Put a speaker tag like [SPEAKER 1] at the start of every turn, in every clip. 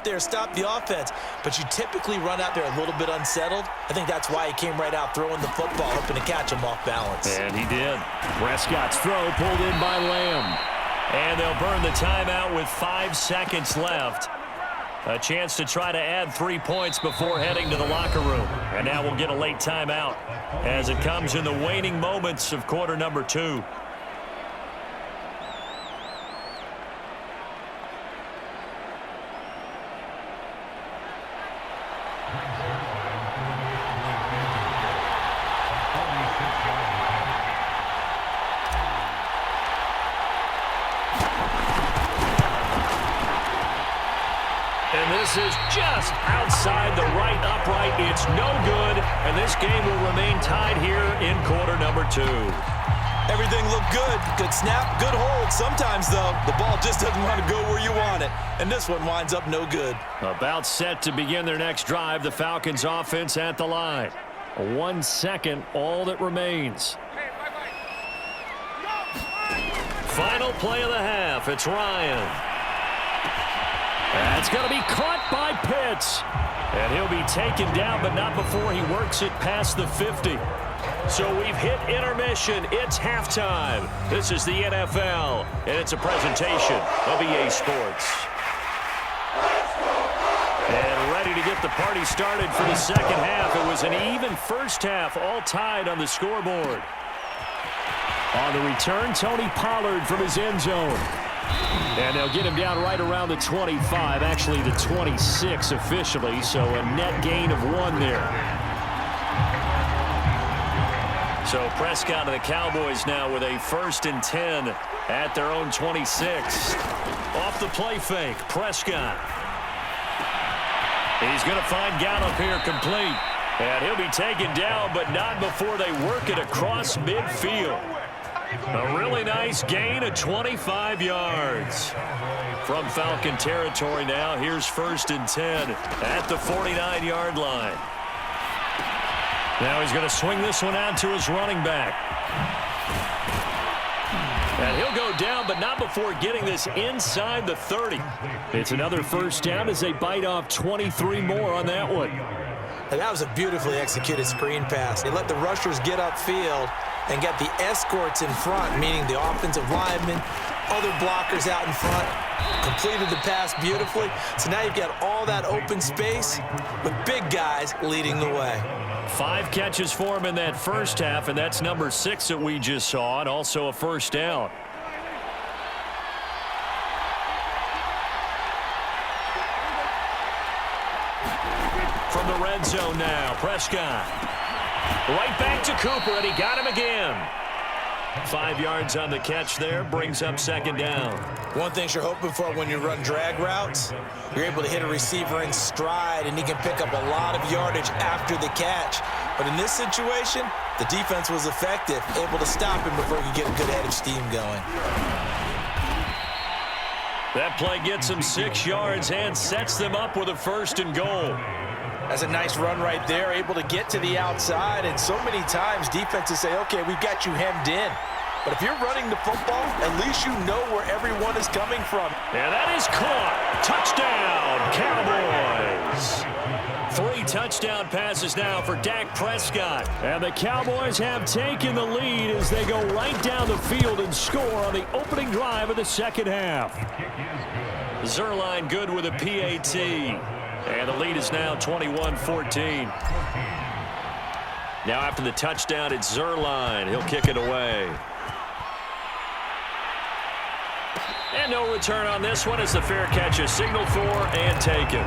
[SPEAKER 1] out there, stop the offense, but you typically run out there a little bit unsettled. I think that's why he came right out throwing the football, hoping to catch him off balance.
[SPEAKER 2] And he did. Prescott's throw pulled in by Lamb. And they'll burn the timeout with 5 seconds left. A chance to try to add 3 points before heading to the locker room. And now we'll get a late timeout as it comes in the waning moments of quarter number 2. This is just outside the right upright. It's no good, and this game will remain tied here in quarter number 2.
[SPEAKER 1] Everything looked good. Good snap, good hold. Sometimes, though, the ball just doesn't want to go where you want it, and this one winds up no good.
[SPEAKER 2] About set to begin their next drive, the Falcons offense at the line. 1 second, all that remains. Final play of the half. It's Ryan. That's going to be caught by Pitts. And he'll be taken down, but not before he works it past the 50. So we've hit intermission. It's halftime. This is the NFL, and it's a presentation of EA Sports. And ready to get the party started for the second half. It was an even first half, all tied on the scoreboard. On the return, Tony Pollard from his end zone. And they'll get him down right around the 25, actually the 26 officially, so a net gain of 1 there. So Prescott and the Cowboys now with a 1st and 10 at their own 26. Off the play fake, Prescott. He's going to find Gallup here complete. And he'll be taken down, but not before they work it across midfield. A really nice gain of 25 yards. From Falcon territory now, here's 1st and 10 at the 49-yard line. Now he's going to swing this one out to his running back. And he'll go down, but not before getting this inside the 30. It's another 1st down as they bite off 23 more on that one.
[SPEAKER 1] And that was a beautifully executed screen pass. They let the rushers get upfield and get the escorts in front, meaning the offensive linemen, other blockers out in front, completed the pass beautifully. So now you've got all that open space with big guys leading the way.
[SPEAKER 2] 5 catches for him in that first half, and that's number 6 that we just saw, and also a 1st down. From the red zone now, Prescott. Right back to Cooper, and he got him again. 5 yards on the catch there, brings up 2nd down.
[SPEAKER 1] One thing you're hoping for when you run drag routes, you're able to hit a receiver in stride, and he can pick up a lot of yardage after the catch. But in this situation, the defense was effective, able to stop him before he could get a good head of steam going.
[SPEAKER 2] That play gets him 6 yards and sets them up with a 1st and goal.
[SPEAKER 1] That's a nice run right there, able to get to the outside, and so many times defenses say, okay, we've got you hemmed in. But if you're running the football, at least you know where everyone is coming from.
[SPEAKER 2] And that is caught. Touchdown, Cowboys. 3 touchdown passes now for Dak Prescott. And the Cowboys have taken the lead as they go right down the field and score on the opening drive of the second half. Zerline good with a PAT. And the lead is now 21-14. Now after the touchdown, it's Zerline. He'll kick it away. And no return on this one as the fair catch is signaled for and taken.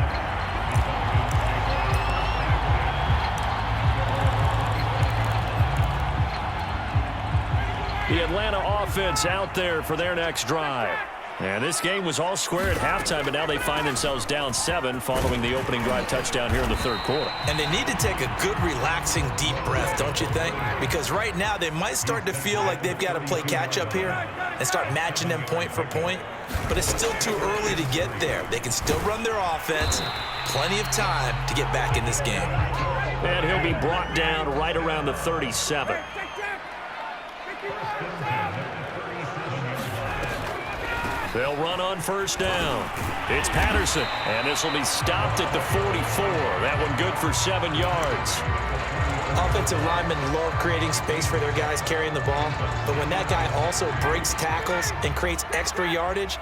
[SPEAKER 2] The Atlanta offense out there for their next drive. And this game was all square at halftime, but now they find themselves down 7 following the opening drive touchdown here in the 3rd quarter.
[SPEAKER 1] And they need to take a good, relaxing, deep breath, don't you think? Because right now they might start to feel like they've got to play catch-up here and start matching them point for point. But it's still too early to get there. They can still run their offense. Plenty of time to get back in this game.
[SPEAKER 2] And he'll be brought down right around the 37. They'll run on 1st down. It's Patterson, and this will be stopped at the 44. That one good for 7 yards.
[SPEAKER 1] Offensive linemen love creating space for their guys carrying the ball, but when that guy also breaks tackles and creates extra yardage,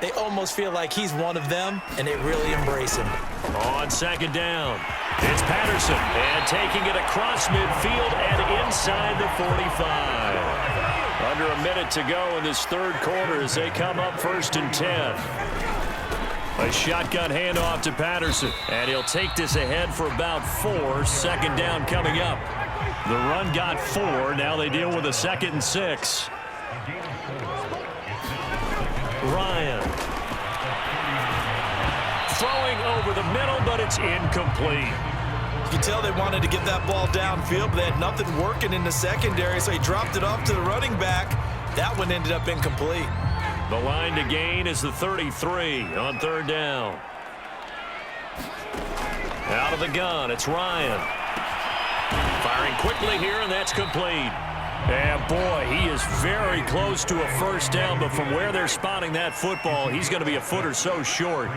[SPEAKER 1] they almost feel like he's one of them, and they really embrace him.
[SPEAKER 2] On second down, it's Patterson, and taking it across midfield and inside the 45. Under a minute to go in this third quarter as they come up 1st and 10. A shotgun handoff to Patterson, and he'll take this ahead for about 4. 2nd down coming up. The run got 4. Now they deal with a 2nd and 6. Ryan. Throwing over the middle, but it's incomplete.
[SPEAKER 1] You can tell they wanted to get that ball downfield, but they had nothing working in the secondary, so he dropped it off to the running back. That one ended up incomplete.
[SPEAKER 2] The line to gain is the 33 on 3rd down. Out of the gun, it's Ryan. Firing quickly here, and that's complete. And boy, he is very close to a 1st down, but from where they're spotting that football, he's going to be a foot or so short.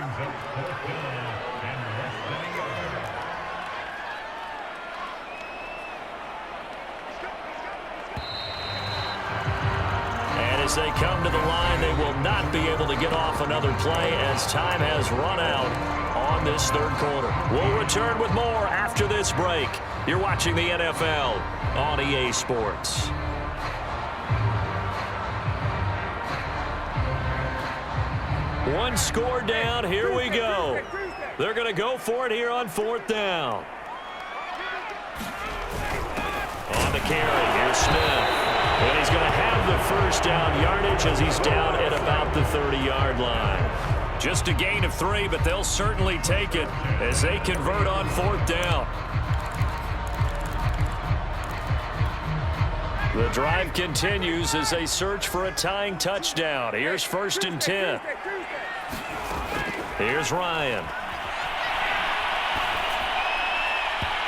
[SPEAKER 2] As they come to the line, they will not be able to get off another play as time has run out on this 3rd quarter. We'll return with more after this break. You're watching the NFL on EA Sports. One score down. Here we go. They're going to go for it here on 4th down. On the carry, here's Smith. And he's going to have the 1st down yardage as he's down at about the 30-yard line. Just a gain of 3, but they'll certainly take it as they convert on 4th down. The drive continues as they search for a tying touchdown. Here's 1st and 10. Here's Ryan.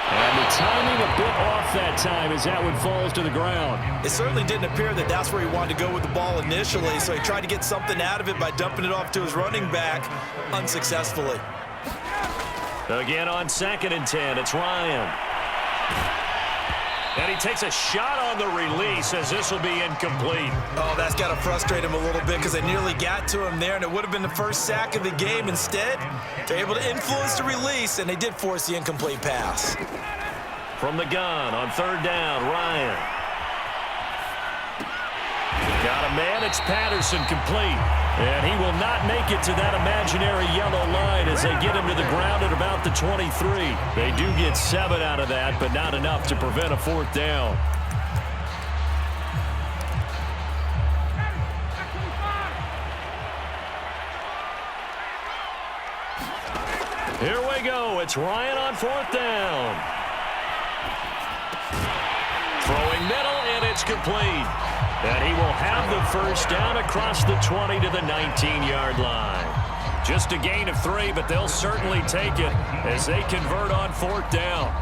[SPEAKER 2] And the timing a bit off that time as that one falls to the ground.
[SPEAKER 1] It certainly didn't appear that that's where he wanted to go with the ball initially, so he tried to get something out of it by dumping it off to his running back unsuccessfully.
[SPEAKER 2] Again on 2nd and 10, it's Ryan. And he takes a shot on the release as this will be incomplete.
[SPEAKER 1] Oh, that's got to frustrate him a little bit because they nearly got to him there, and it would have been the first sack of the game. Instead, they're able to influence the release, and they did force the incomplete pass.
[SPEAKER 2] From the gun on 3rd down, Ryan. Got a man, it's Patterson complete. And he will not make it to that imaginary yellow line as they get him to the ground at about the 23. They do get 7 out of that, but not enough to prevent a 4th down. Here we go. It's Ryan on 4th down. Throwing middle, and it's complete. And he will have the 1st down across the 20 to the 19-yard line. Just a gain of 3, but they'll certainly take it as they convert on 4th down.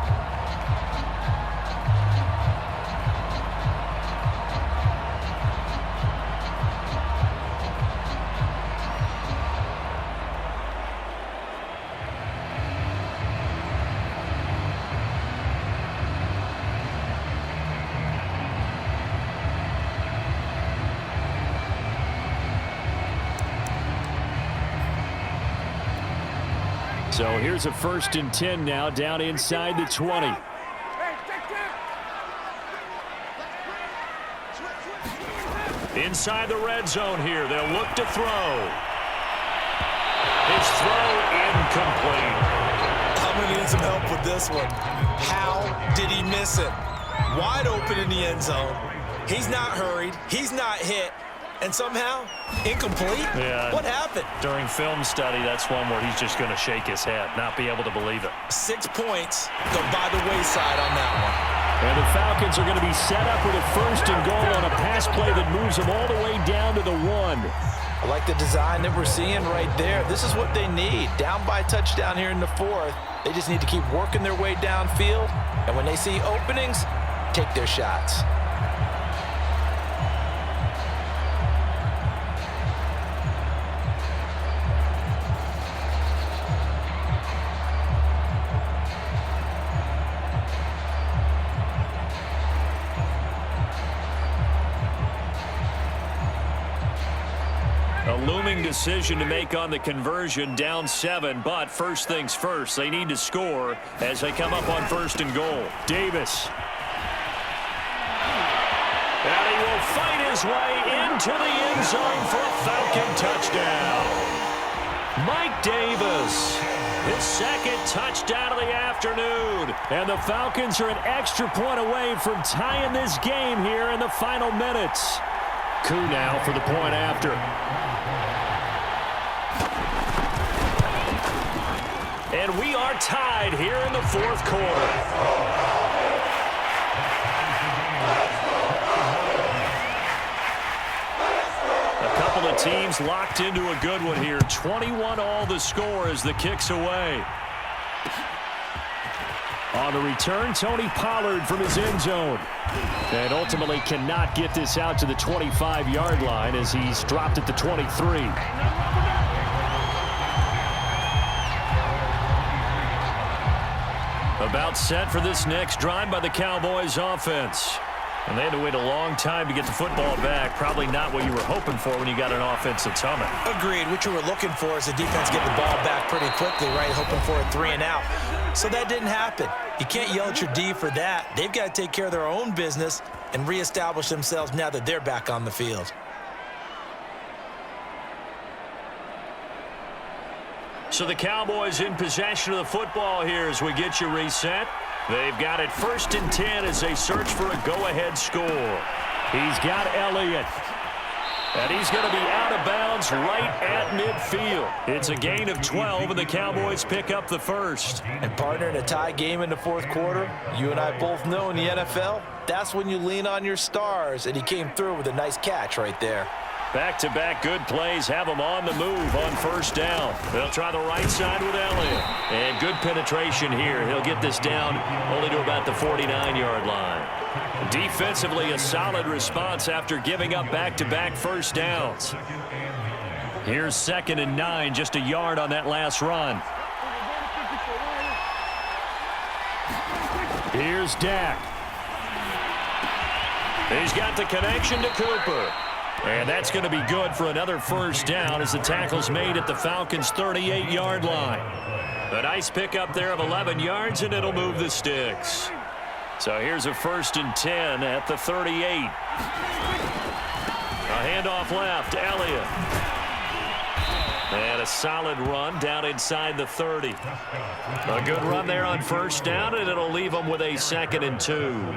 [SPEAKER 2] So here's a 1st and 10 now down inside the 20. Inside the red zone here. They'll look to throw. His throw incomplete.
[SPEAKER 1] I'm going to need some help with this one. How did he miss it? Wide open in the end zone. He's not hurried. He's not hit. And somehow, incomplete?
[SPEAKER 2] Yeah.
[SPEAKER 1] What happened?
[SPEAKER 2] During film study, that's one where he's just going to shake his head, not be able to believe it.
[SPEAKER 1] 6 points go by the wayside on that one.
[SPEAKER 2] And the Falcons are going to be set up with a 1st and goal on a pass play that moves them all the way down to the 1.
[SPEAKER 1] I like the design that we're seeing right there. This is what they need. Down by a touchdown here in the 4th. They just need to keep working their way downfield. And when they see openings, take their shots.
[SPEAKER 2] tough-swing decision to make on the conversion, down 7. But first things first, they need to score as they come up on 1st and goal. Davis. And he will fight his way into the end zone for a Falcon touchdown. Mike Davis, his second touchdown of the afternoon. And the Falcons are an extra point away from tying this game here in the final minutes. Coup now for the point after. And we are tied here in the 4th quarter. The teams locked into a good one here. 21 all the score as the kick's away. On the return, Tony Pollard from his end zone. And ultimately cannot get this out to the 25-yard line as he's dropped at the 23. About set for this next drive by the Cowboys offense. And they had to wait a long time to get the football back. Probably not what you were hoping for when you got an offense that's humming.
[SPEAKER 1] Agreed. What you were looking for is the defense get the ball back pretty quickly, right? Hoping for a 3 and out. So that didn't happen. You can't yell at your D for that. They've got to take care of their own business and reestablish themselves now that they're back on the field.
[SPEAKER 2] So the Cowboys in possession of the football here as we get you reset. They've got it 1st and 10 as they search for a go-ahead score. He's got Elliott. And he's going to be out of bounds right at midfield. It's a gain of 12, and the Cowboys pick up the first.
[SPEAKER 1] And partner, in a tie game in the 4th quarter, you and I both know in the NFL, that's when you lean on your stars, and he came through with a nice catch right there.
[SPEAKER 2] Back-to-back good plays have them on the move on 1st down. They'll try the right side with Elliott. And good penetration here. He'll get this down only to about the 49-yard line. Defensively, a solid response after giving up back-to-back 1st downs. Here's 2nd and 9, just a yard on that last run. Here's Dak. He's got the connection to Cooper. And that's going to be good for another 1st down as the tackle's made at the Falcons' 38-yard line. A nice pickup there of 11 yards, and it'll move the sticks. So here's a 1st and 10 at the 38. A handoff left, Elliott. And a solid run down inside the 30. A good run there on 1st down, and it'll leave them with a 2nd and 2.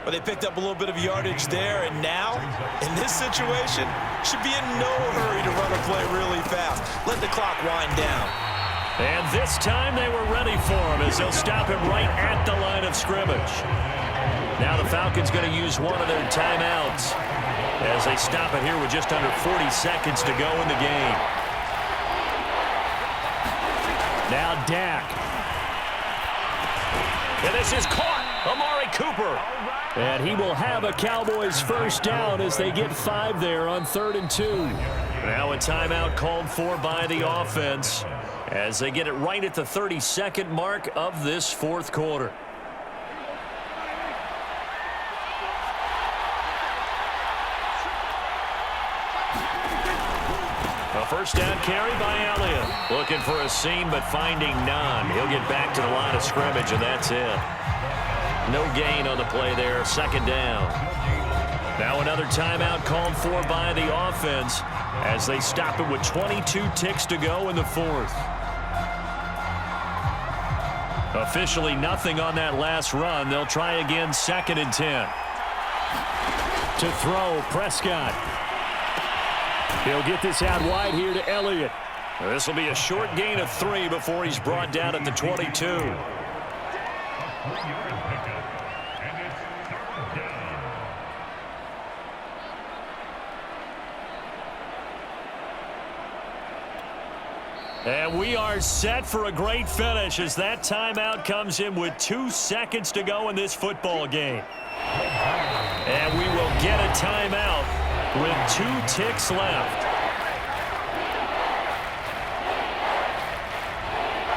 [SPEAKER 1] Well, they picked up a little bit of yardage there, and now, in this situation, should be in no hurry to run a play really fast. Let the clock wind down.
[SPEAKER 2] And this time they were ready for him as they'll stop him right at the line of scrimmage. Now the Falcons going to use one of their timeouts as they stop it here with just under 40 seconds to go in the game. Now Dak. And this is caught. Amari Cooper. And he will have a Cowboys 1st down as they get 5 there on 3rd and 2. Now a timeout called for by the offense as they get it right at the 32nd mark of this 4th quarter. A 1st down carry by Elliott. Looking for a seam but finding none. He'll get back to the line of scrimmage, and that's it. No gain on the play there, 2nd down. Now another timeout called for by the offense as they stop it with 22 ticks to go in the 4th. Officially nothing on that last run. They'll try again 2nd and 10. To throw, Prescott. He'll get this out wide here to Elliott. This will be a short gain of 3 before he's brought down at the 22. And we are set for a great finish as that timeout comes in with 2 seconds to go in this football game. And we will get a timeout with 2 ticks left.